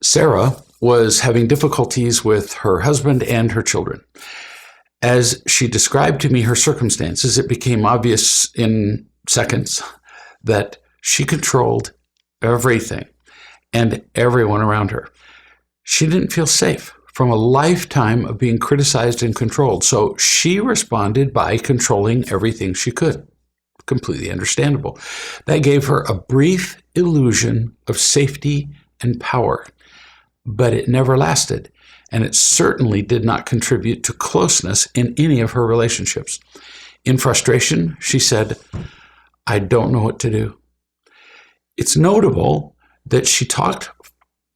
Sarah was having difficulties with her husband and her children. As she described to me her circumstances, it became obvious in seconds that she controlled everything and everyone around her. She didn't feel safe from a lifetime of being criticized and controlled, so she responded by controlling everything she could. Completely understandable. That gave her a brief illusion of safety and power, but it never lasted, and it certainly did not contribute to closeness in any of her relationships. In frustration, she said, "I don't know what to do." It's notable that she talked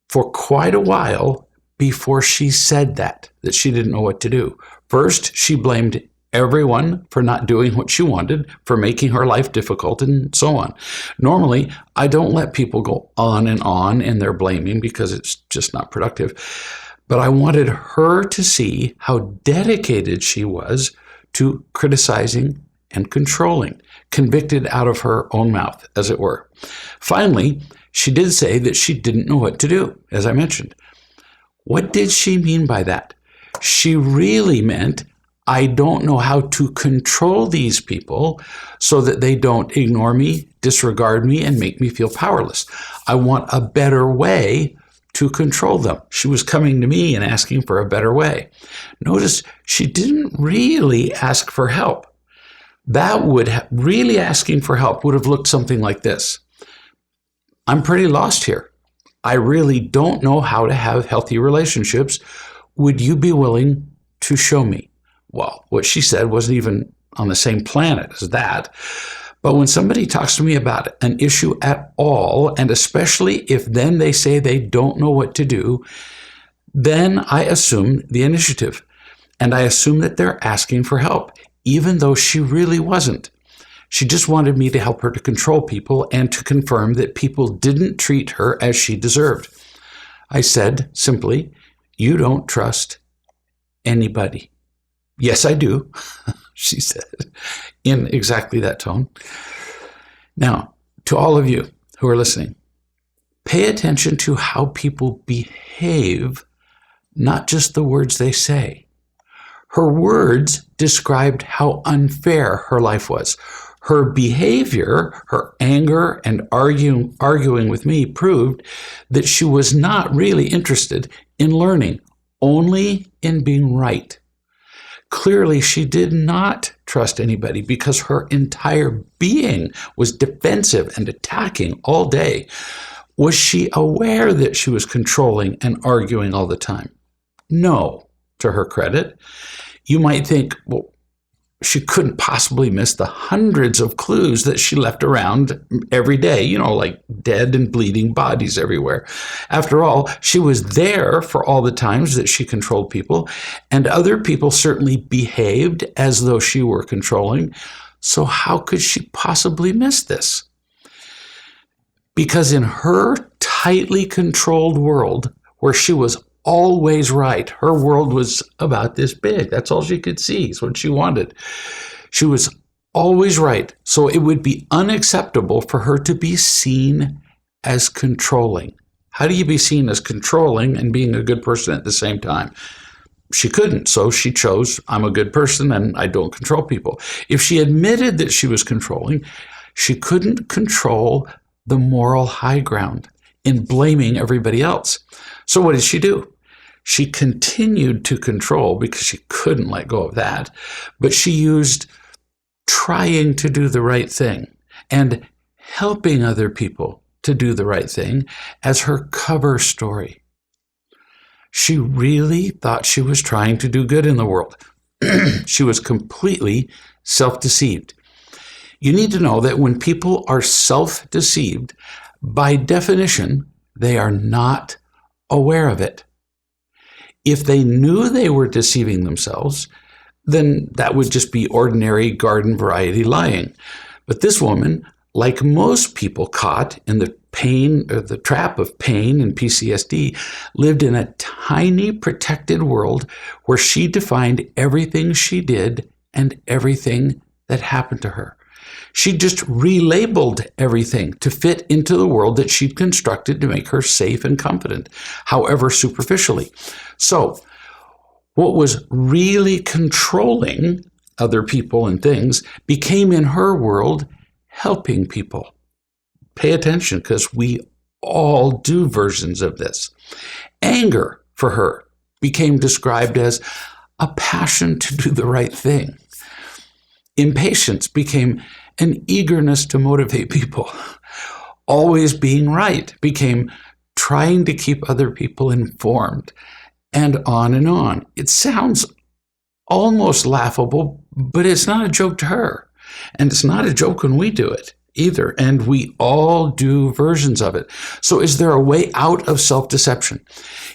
for quite a while before she said that she didn't know what to do. First, she blamed everyone for not doing what she wanted, for making her life difficult, and so on. Normally, I don't let people go on in their blaming because it's just not productive. But I wanted her to see how dedicated she was to criticizing and controlling, convicted out of her own mouth, as it were. Finally, she did say that she didn't know what to do, as I mentioned. What did she mean by that? She really meant, I don't know how to control these people so that they don't ignore me, disregard me, and make me feel powerless. I want a better way to control them. She was coming to me and asking for a better way. Notice she didn't really ask for help. Really asking for help would have looked something like this. I'm pretty lost here. I really don't know how to have healthy relationships. Would you be willing to show me? Well, what she said wasn't even on the same planet as that. But when somebody talks to me about an issue at all, and especially if then they say they don't know what to do, then I assume the initiative. And I assume that they're asking for help, even though she really wasn't. She just wanted me to help her to control people and to confirm that people didn't treat her as she deserved. I said simply, "You don't trust anybody." "Yes, I do," she said, in exactly that tone. Now, to all of you who are listening, pay attention to how people behave, not just the words they say. Her words described how unfair her life was. Her behavior, her anger and arguing with me proved that she was not really interested in learning, only in being right. Clearly, she did not trust anybody because her entire being was defensive and attacking all day. Was she aware that she was controlling and arguing all the time? No, to her credit. You might think, well, she couldn't possibly miss the hundreds of clues that she left around every day, like dead and bleeding bodies everywhere. After all, she was there for all the times that she controlled people, and other people certainly behaved as though she were controlling. So how could she possibly miss this? Because in her tightly controlled world, where she was always right. Her world was about this big. That's all she could see. It's what she wanted. She was always right. So it would be unacceptable for her to be seen as controlling. How do you be seen as controlling and being a good person at the same time? She couldn't. So she chose, I'm a good person and I don't control people. If she admitted that she was controlling, she couldn't control the moral high ground in blaming everybody else. So what did she do? She continued to control because she couldn't let go of that, but she used trying to do the right thing and helping other people to do the right thing as her cover story. She really thought she was trying to do good in the world. She was completely self-deceived. You need to know that when people are self-deceived, by definition, they are not aware of it. If they knew they were deceiving themselves, then that would just be ordinary garden variety lying. But this woman, like most people caught in the pain or the trap of pain and PTSD, lived in a tiny protected world where she defined everything she did and everything that happened to her. She just relabeled everything to fit into the world that she'd constructed to make her safe and confident, however superficially. So, what was really controlling other people and things became in her world helping people. Pay attention, because we all do versions of this. Anger for her became described as a passion to do the right thing. Impatience became an eagerness to motivate people. Always being right became trying to keep other people informed, and on and on. It sounds almost laughable, but it's not a joke to her. And it's not a joke when we do it either. And we all do versions of it. So is there a way out of self-deception?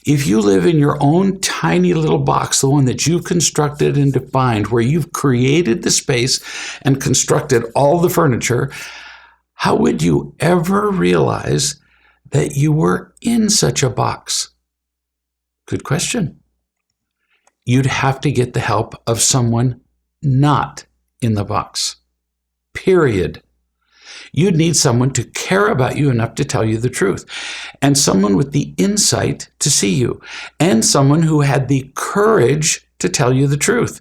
If you live in your own tiny little box, the one that you've constructed and defined, where you've created the space and constructed all the furniture, how would you ever realize that you were in such a box? Good question. You'd have to get the help of someone not in the box. Period. You'd need someone to care about you enough to tell you the truth, and someone with the insight to see you, and someone who had the courage to tell you the truth.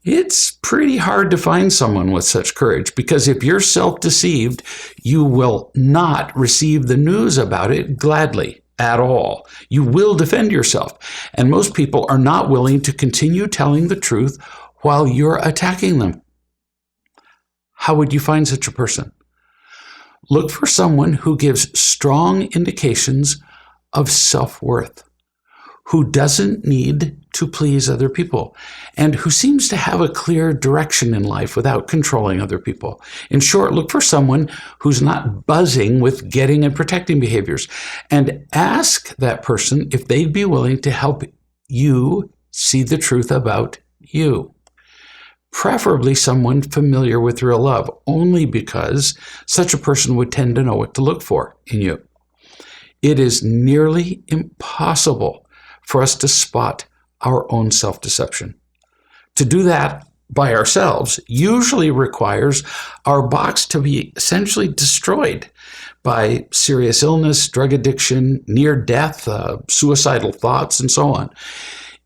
It's pretty hard to find someone with such courage, because if you're self-deceived, you will not receive the news about it gladly at all. You will defend yourself, and most people are not willing to continue telling the truth while you're attacking them. How would you find such a person? Look for someone who gives strong indications of self-worth, who doesn't need to please other people, and who seems to have a clear direction in life without controlling other people. In short, look for someone who's not buzzing with getting and protecting behaviors, and ask that person if they'd be willing to help you see the truth about you. Preferably someone familiar with real love, only because such a person would tend to know what to look for in you. It is nearly impossible for us to spot our own self-deception. To do that by ourselves usually requires our box to be essentially destroyed by serious illness, drug addiction, near death, suicidal thoughts, and so on.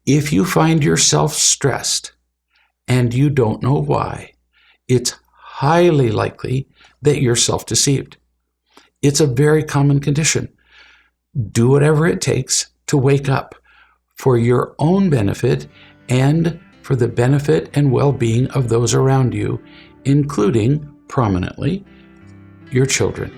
If you find yourself stressed and you don't know why, it's highly likely that you're self-deceived. It's a very common condition. Do whatever it takes to wake up for your own benefit and for the benefit and well-being of those around you, including, prominently, your children.